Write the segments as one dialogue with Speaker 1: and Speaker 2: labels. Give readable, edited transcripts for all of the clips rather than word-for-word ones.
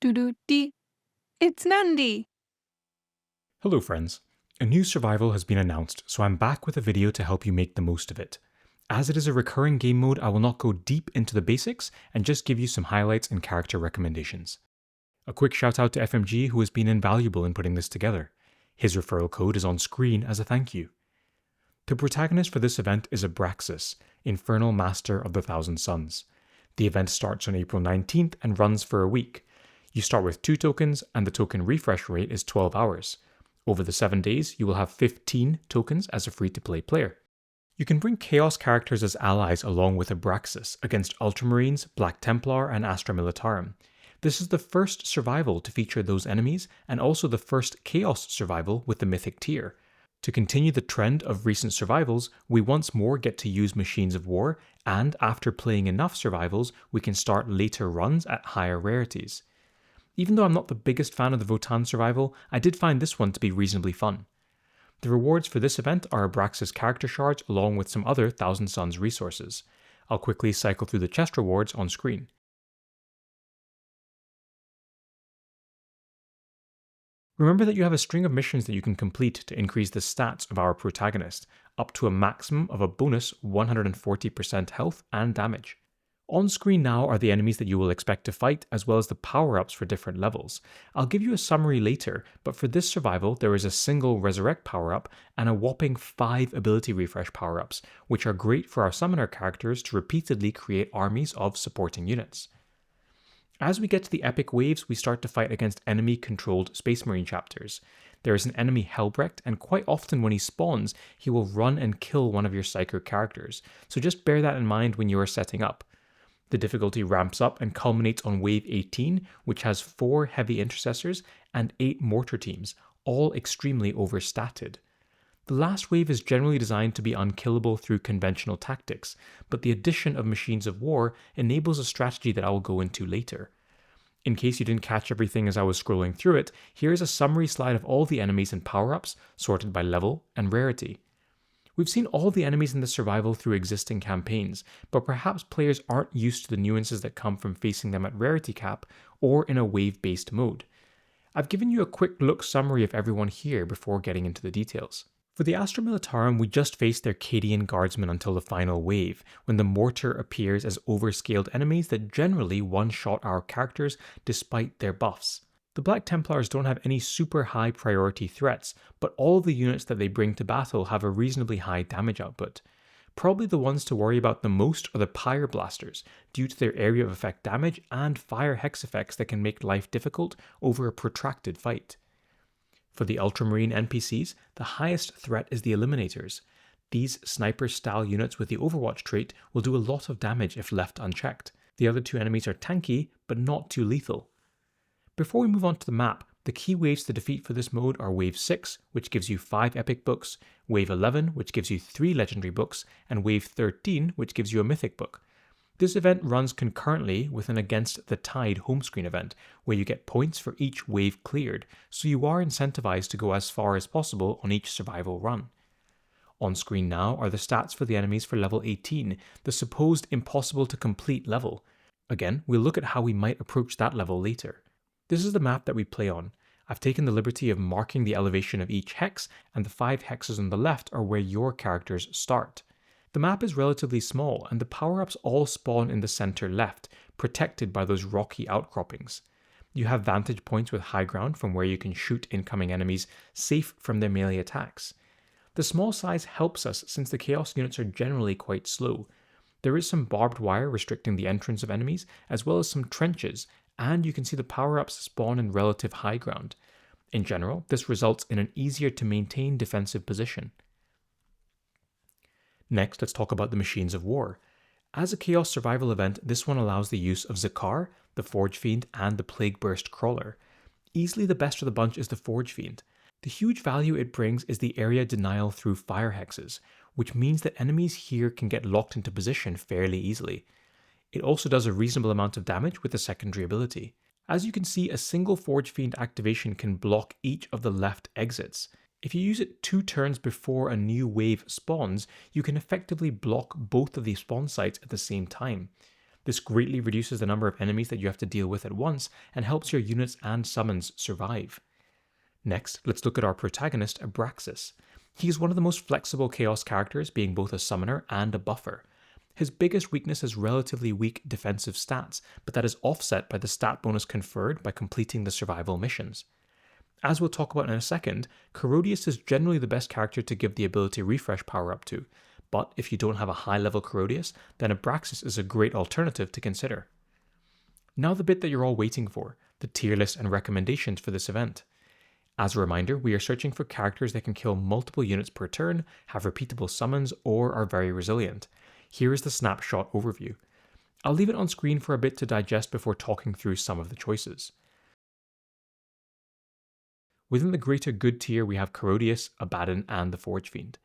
Speaker 1: Doo-doo-dee. It's Nandi!
Speaker 2: Hello friends. A new survival has been announced, so I'm back with a video to help you make the most of it. As it is a recurring game mode, I will not go deep into the basics and just give you some highlights and character recommendations. A quick shout out to FMG who has been invaluable in putting this together. His referral code is on screen as a thank you. The protagonist for this event is Abraxas, Infernal Master of the Thousand Suns. The event starts on April 19th and runs for a week. You start with 2 tokens and the token refresh rate is 12 hours. Over the 7 days, you will have 15 tokens as a free-to-play player. You can bring Chaos characters as allies along with Abraxas against Ultramarines, Black Templar, and Astra Militarum. This is the first survival to feature those enemies, and also the first Chaos survival with the Mythic tier. To continue the trend of recent survivals, we once more get to use Machines of War, and after playing enough survivals, we can start later runs at higher rarities. Even though I'm not the biggest fan of the Votann survival, I did find this one to be reasonably fun. The rewards for this event are Abraxas character shards along with some other Thousand Suns resources. I'll quickly cycle through the chest rewards on screen. Remember that you have a string of missions that you can complete to increase the stats of our protagonist, up to a maximum of a bonus 140% health and damage. On screen now are the enemies that you will expect to fight, as well as the power-ups for different levels. I'll give you a summary later, but for this survival there is a single resurrect power-up and a whopping 5 ability refresh power-ups, which are great for our summoner characters to repeatedly create armies of supporting units. As we get to the epic waves, we start to fight against enemy-controlled Space Marine chapters. There is an enemy Helbrecht, and quite often when he spawns, he will run and kill one of your Psycho characters, so just bear that in mind when you are setting up. The difficulty ramps up and culminates on Wave 18, which has 4 heavy intercessors and 8 mortar teams, all extremely overstatted. The last wave is generally designed to be unkillable through conventional tactics, but the addition of Machines of War enables a strategy that I will go into later. In case you didn't catch everything as I was scrolling through it, here is a summary slide of all the enemies and power-ups, sorted by level and rarity. We've seen all the enemies in the survival through existing campaigns, but perhaps players aren't used to the nuances that come from facing them at rarity cap or in a wave-based mode. I've given you a quick look summary of everyone here before getting into the details. For the Astra Militarum, we just faced their Cadian guardsmen until the final wave, when the mortar appears as overscaled enemies that generally one-shot our characters despite their buffs. The Black Templars don't have any super high priority threats, but all the units that they bring to battle have a reasonably high damage output. Probably the ones to worry about the most are the Pyre Blasters, due to their area of effect damage and fire hex effects that can make life difficult over a protracted fight. For the Ultramarine NPCs, the highest threat is the Eliminators. These sniper-style units with the Overwatch trait will do a lot of damage if left unchecked. The other 2 enemies are tanky, but not too lethal. Before we move on to the map, the key waves to defeat for this mode are Wave 6, which gives you 5 epic books, Wave 11, which gives you 3 legendary books, and Wave 13, which gives you a mythic book. This event runs concurrently with an Against the Tide home screen event, where you get points for each wave cleared, so you are incentivized to go as far as possible on each survival run. On screen now are the stats for the enemies for level 18, the supposed impossible to complete level. Again, we'll look at how we might approach that level later. This is the map that we play on. I've taken the liberty of marking the elevation of each hex, and the 5 hexes on the left are where your characters start. The map is relatively small, and the power-ups all spawn in the center left, protected by those rocky outcroppings. You have vantage points with high ground from where you can shoot incoming enemies, safe from their melee attacks. The small size helps us since the Chaos units are generally quite slow. There is some barbed wire restricting the entrance of enemies, as well as some trenches, and you can see the power-ups spawn in relative high ground. In general, this results in an easier to maintain defensive position. Next, let's talk about the Machines of War. As a Chaos survival event, this one allows the use of Zakar, the Forge Fiend, and the Plague Burst Crawler. Easily the best of the bunch is the Forge Fiend. The huge value it brings is the area denial through fire hexes, which means that enemies here can get locked into position fairly easily. It also does a reasonable amount of damage with the secondary ability. As you can see, a single Forge Fiend activation can block each of the left exits. If you use it 2 turns before a new wave spawns, you can effectively block both of these spawn sites at the same time. This greatly reduces the number of enemies that you have to deal with at once and helps your units and summons survive. Next, let's look at our protagonist, Abraxas. He is one of the most flexible Chaos characters, being both a summoner and a buffer. His biggest weakness is relatively weak defensive stats, but that is offset by the stat bonus conferred by completing the survival missions. As we'll talk about in a second, Corrodius is generally the best character to give the ability refresh power up to, but if you don't have a high level Corrodius, then Abraxas is a great alternative to consider. Now the bit that you're all waiting for, the tier list and recommendations for this event. As a reminder, we are searching for characters that can kill multiple units per turn, have repeatable summons, or are very resilient. Here is the snapshot overview. I'll leave it on screen for a bit to digest before talking through some of the choices. Within the greater good tier, we have Corrodius, Abaddon, and the Forge Fiend.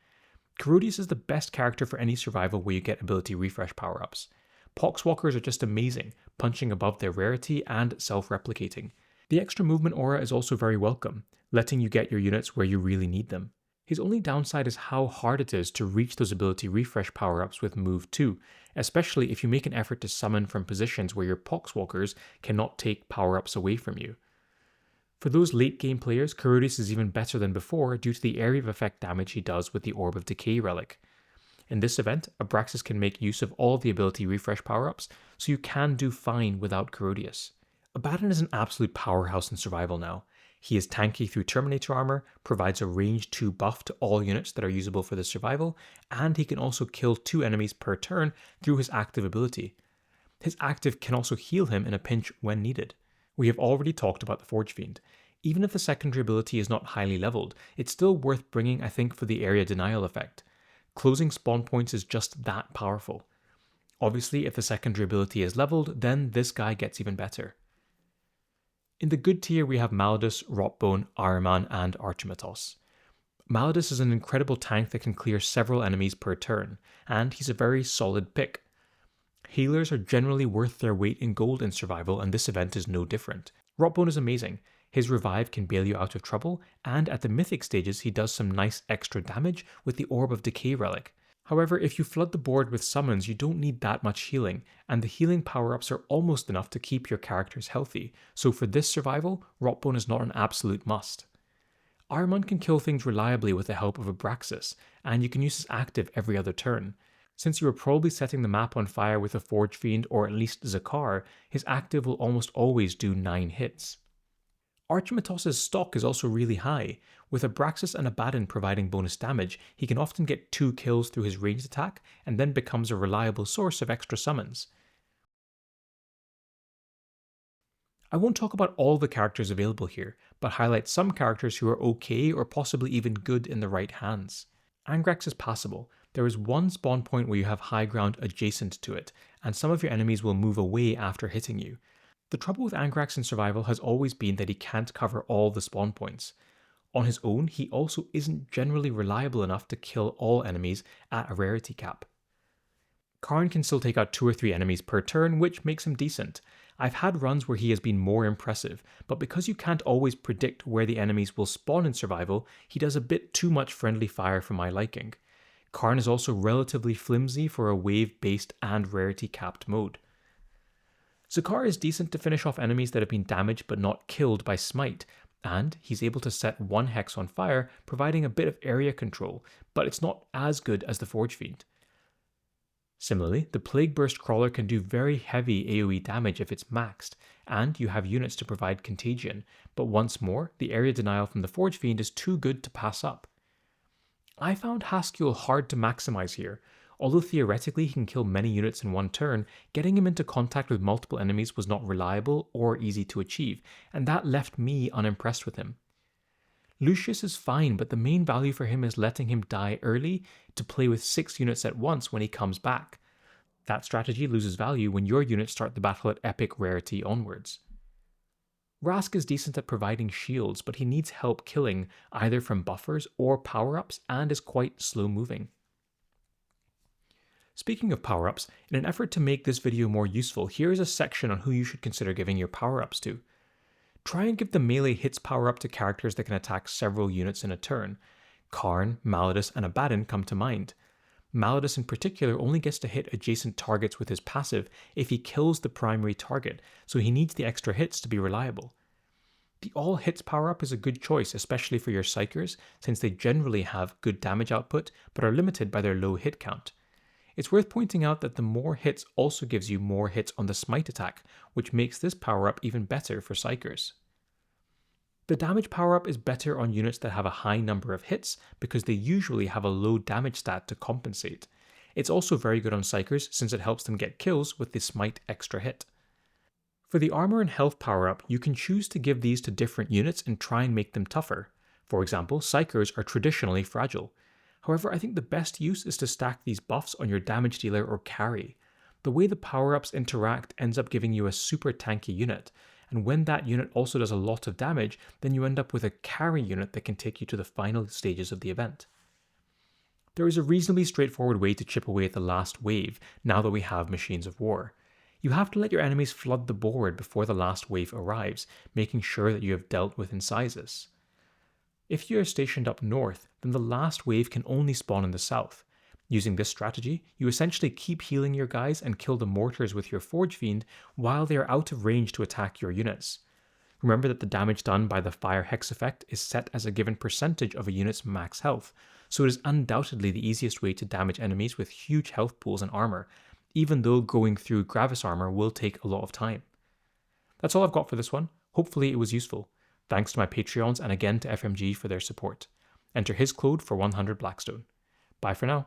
Speaker 2: Corrodius is the best character for any survival where you get ability refresh power-ups. Poxwalkers are just amazing, punching above their rarity and self-replicating. The extra movement aura is also very welcome, letting you get your units where you really need them. His only downside is how hard it is to reach those ability refresh power-ups with Move 2, especially if you make an effort to summon from positions where your Poxwalkers cannot take power-ups away from you. For those late game players, Corrodius is even better than before due to the area of effect damage he does with the Orb of Decay relic. In this event, Abraxas can make use of all of the ability refresh power-ups, so you can do fine without Corrodius. Abaddon is an absolute powerhouse in survival now. He is tanky through Terminator armor, provides a range 2 buff to all units that are usable for the survival, and he can also kill 2 enemies per turn through his active ability. His active can also heal him in a pinch when needed. We have already talked about the Forge Fiend. Even if the secondary ability is not highly leveled, it's still worth bringing, I think, for the area denial effect. Closing spawn points is just that powerful. Obviously, if the secondary ability is leveled, then this guy gets even better. In the good tier, we have Maladus, Rotbone, Ahriman, and Archimatos. Maladus is an incredible tank that can clear several enemies per turn, and he's a very solid pick. Healers are generally worth their weight in gold in survival, and this event is no different. Rotbone is amazing. His revive can bail you out of trouble, and at the mythic stages he does some nice extra damage with the Orb of Decay relic. However, if you flood the board with summons, you don't need that much healing, and the healing power-ups are almost enough to keep your characters healthy, so for this survival, Rotbone is not an absolute must. Ahriman can kill things reliably with the help of Abraxas, and you can use his active every other turn. Since you are probably setting the map on fire with a Forge Fiend or at least Zakar, his active will almost always do 9 hits. Archimatos' stock is also really high. With Abraxas and Abaddon providing bonus damage, he can often get 2 kills through his ranged attack and then becomes a reliable source of extra summons. I won't talk about all the characters available here, but highlight some characters who are okay or possibly even good in the right hands. Angrax is passable. There is one spawn point where you have high ground adjacent to it, and some of your enemies will move away after hitting you. The trouble with Angrax in survival has always been that he can't cover all the spawn points. On his own, he also isn't generally reliable enough to kill all enemies at a rarity cap. Karn can still take out 2 or 3 enemies per turn, which makes him decent. I've had runs where he has been more impressive, but because you can't always predict where the enemies will spawn in survival, he does a bit too much friendly fire for my liking. Karn is also relatively flimsy for a wave-based and rarity-capped mode. Zakar is decent to finish off enemies that have been damaged but not killed by Smite, and he's able to set 1 hex on fire, providing a bit of area control, but it's not as good as the Forge Fiend. Similarly, the Plague Burst Crawler can do very heavy AoE damage if it's maxed, and you have units to provide contagion, but once more, the area denial from the Forge Fiend is too good to pass up. I found Haskell hard to maximize here. Although theoretically he can kill many units in one turn, getting him into contact with multiple enemies was not reliable or easy to achieve, and that left me unimpressed with him. Lucius is fine, but the main value for him is letting him die early to play with 6 units at once when he comes back. That strategy loses value when your units start the battle at epic rarity onwards. Rask is decent at providing shields, but he needs help killing either from buffers or power-ups and is quite slow moving. Speaking of power-ups, in an effort to make this video more useful, here is a section on who you should consider giving your power-ups to. Try and give the melee hits power-up to characters that can attack several units in a turn. Karn, Maladus, and Abaddon come to mind. Malladus in particular only gets to hit adjacent targets with his passive if he kills the primary target, so he needs the extra hits to be reliable. The all hits power up is a good choice, especially for your psychers, since they generally have good damage output but are limited by their low hit count. It's worth pointing out that the more hits also gives you more hits on the smite attack, which makes this power up even better for psychers. The damage power up is better on units that have a high number of hits because they usually have a low damage stat to compensate. It's also very good on psychers since it helps them get kills with the smite extra hit. For the armor and health power up, you can choose to give these to different units and try and make them tougher. For example, psychers are traditionally fragile. However, I think the best use is to stack these buffs on your damage dealer or carry. The way the power-ups interact ends up giving you a super tanky unit, and when that unit also does a lot of damage, then you end up with a carry unit that can take you to the final stages of the event. There is a reasonably straightforward way to chip away at the last wave now that we have Machines of War. You have to let your enemies flood the board before the last wave arrives, making sure that you have dealt with incisors. If you are stationed up north, then the last wave can only spawn in the south. Using this strategy, you essentially keep healing your guys and kill the mortars with your Forge Fiend while they are out of range to attack your units. Remember that the damage done by the Fire Hex effect is set as a given percentage of a unit's max health, so it is undoubtedly the easiest way to damage enemies with huge health pools and armor, even though going through Gravis armor will take a lot of time. That's all I've got for this one. Hopefully it was useful. Thanks to my Patreons and again to FMG for their support. Enter his code for 100 Blackstone. Bye for now.